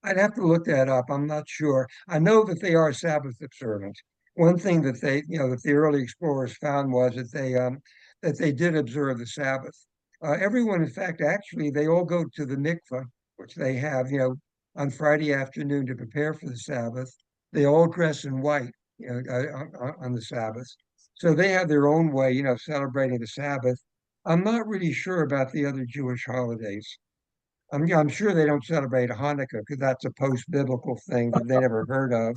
I'd have to look that up. I'm not sure. I know that they are Sabbath observant. One thing that that the early explorers found was that they did observe the Sabbath. Everyone, in fact, actually, they all go to the mikveh, which they have, on Friday afternoon to prepare for the Sabbath. They all dress in white, on the Sabbath. So they have their own way, of celebrating the Sabbath. I'm not really sure about the other Jewish holidays. I'm sure they don't celebrate Hanukkah because that's a post-biblical thing that they never heard of.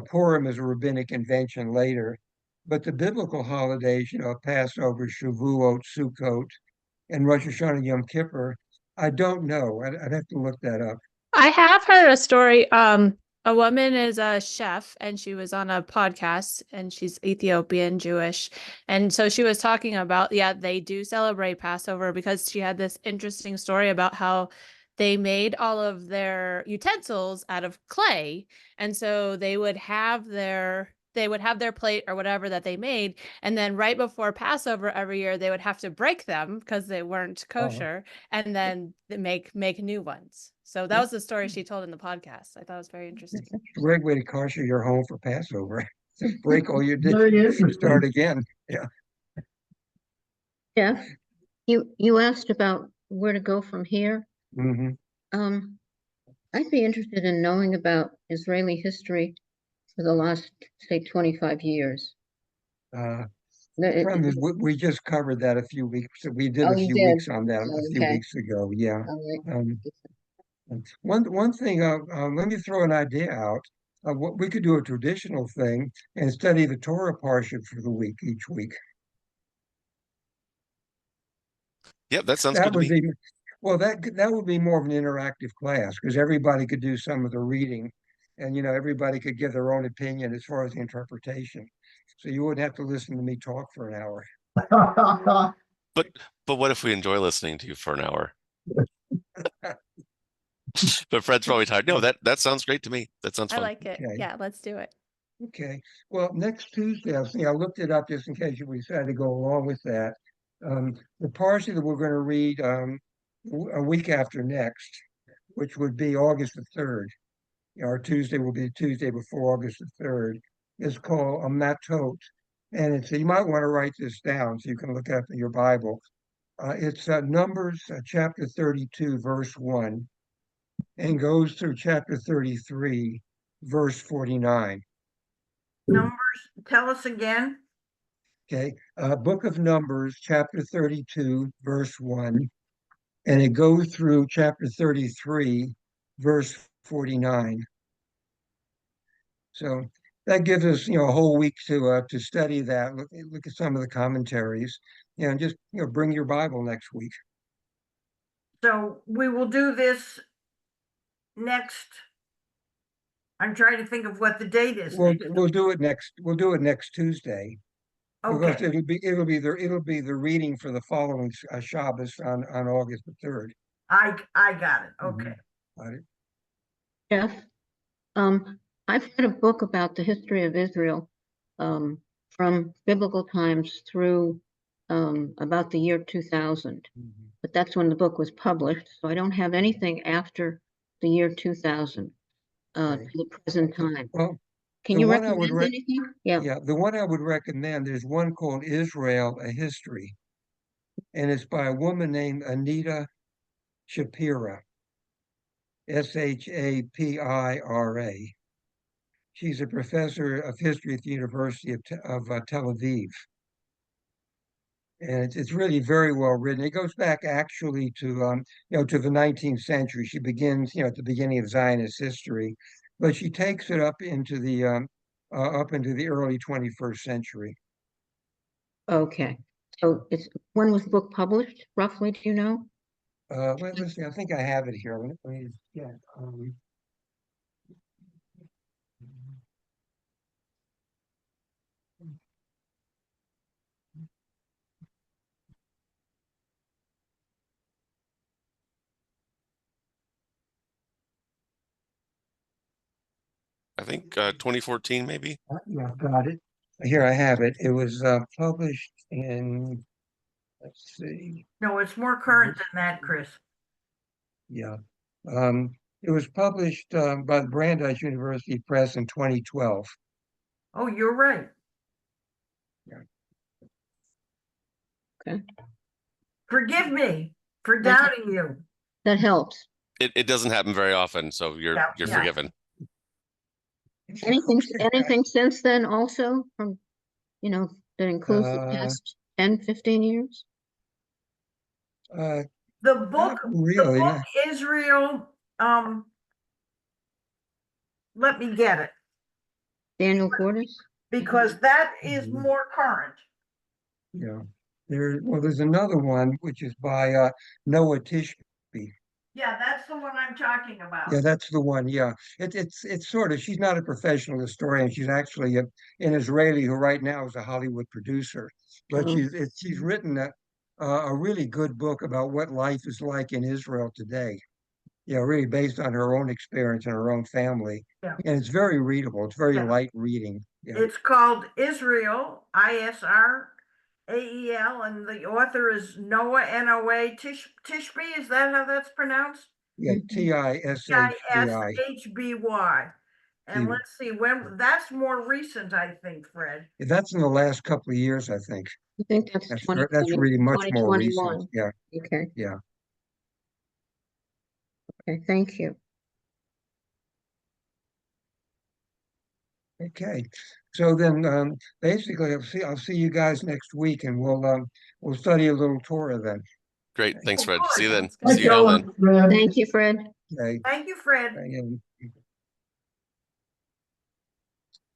Purim is a rabbinic invention later, but the biblical holidays, Passover, Shavuot, Sukkot, and Rosh Hashanah, Yom Kippur, I don't know. I'd have to look that up. I have heard a story. A woman is a chef and she was on a podcast and she's Ethiopian Jewish. And so she was talking about, yeah, they do celebrate Passover because she had this interesting story about how they made all of their utensils out of clay. And so they would have their plate or whatever that they made. And then right before Passover every year, they would have to break them because they weren't kosher and then make new ones. So that was the story she told in the podcast. I thought it was very interesting. It's a great way to kosher your home for Passover. Just break all your Very dishes and start interesting. again. Yeah. Jeff, you asked about where to go from here. Hmm. I'd be interested in knowing about Israeli history for the last, say, 25 years. Problem is, we just covered that a few weeks. We did Oh, a you few did? weeks on that Oh, a few okay. weeks ago. Yeah. All right. Um, one thing, let me throw an idea out. What we could do a traditional thing and study the Torah parsha for the week each week. Yep, that sounds That good to would me. be Well, that would be more of an interactive class because everybody could do some of the reading, and everybody could give their own opinion as far as the interpretation. So you wouldn't have to listen to me talk for an hour. But what if we enjoy listening to you for an hour? But Fred's probably tired. No, that sounds great to me. That sounds I fun. like it. Okay. Yeah, let's do it. Okay. Well, next Tuesday, I looked it up just in case we decided to go along with that. The parsha that we're going to read a week after next, which would be August the 3rd. Our Tuesday will be the Tuesday before August the 3rd, is called a matot. And you might want to write this down so you can look up in your Bible. It's Numbers chapter 32, verse 1, and goes through chapter 33, verse 49. Numbers, tell us again. Okay, Book of Numbers, chapter 32, verse 1, and it goes through chapter 33, verse 49. So that gives us, a whole week to study that. Look at some of the commentaries, and just bring your Bible next week. So we will do this next. I'm trying to think of what the date is. We'll do it next. We'll do it next Tuesday. Because Okay, it'll be the reading for the following Shabbos on August the 3rd. I got it. Okay. Got it? Jeff, I've read a book about the history of Israel from biblical times through about the year 2000. But that's when the book was published. So I don't have anything after the year 2000 Okay. to the present time. Well, Can the you one I would recommend anything? Yeah. yeah, the one I would recommend is one called Israel, a History. And it's by a woman named Anita Shapira, Shapira. She's a professor of history at the University of Tel Aviv. And it's really very well written. It goes back actually to to the 19th century. She begins at the beginning of Zionist history, but she takes it up into the early 21st century. Okay. So when was the book published, roughly, do you know? Let's see. I think I have it here. Let me just get. I think 2014 maybe. Yeah, got it. Here I have it. It was published in. Let's see. No, it's more current than that, Chris. Yeah. It was published by the Brandeis University Press in 2012. Oh, you're right. Yeah. Okay. Forgive me for That's- doubting you. That helps. It doesn't happen very often, so you're Yeah. forgiven. Anything since then also from, that includes the past 10, 15 years? Uh, The book, really, no. Israel, let me get it, Daniel Quarters? because that is Mhm. more current. Yeah. There's another one which is by Noah Tishby. Yeah, that's the one I'm talking about. Yeah, that's the one. Yeah, it's sort of. She's not a professional historian. She's actually an Israeli who right now is a Hollywood producer. But Oh. she's written a really good book about what life is like in Israel today. Yeah, really based on her own experience and her own family. Yeah. And it's very readable. It's very Yeah. light reading. Yeah. It's called Israel, Israel, and the author is Noah, Noah Tishby. Is that how that's pronounced? Yeah, Tishby. Tishby. And T- let's see, when that's more recent, I think, Fred. That's in the last couple of years, I think. I think that's That's 2020, really much more recent. 2021. Yeah, Okay. yeah. Okay, thank you. Okay. So then basically I'll see you guys next week and we'll study a little Torah then. Great. Thanks, Oh, Fred. good. See you then. Thank See you all then. Fred. Thank you, Fred. Okay. Thank you, Fred. And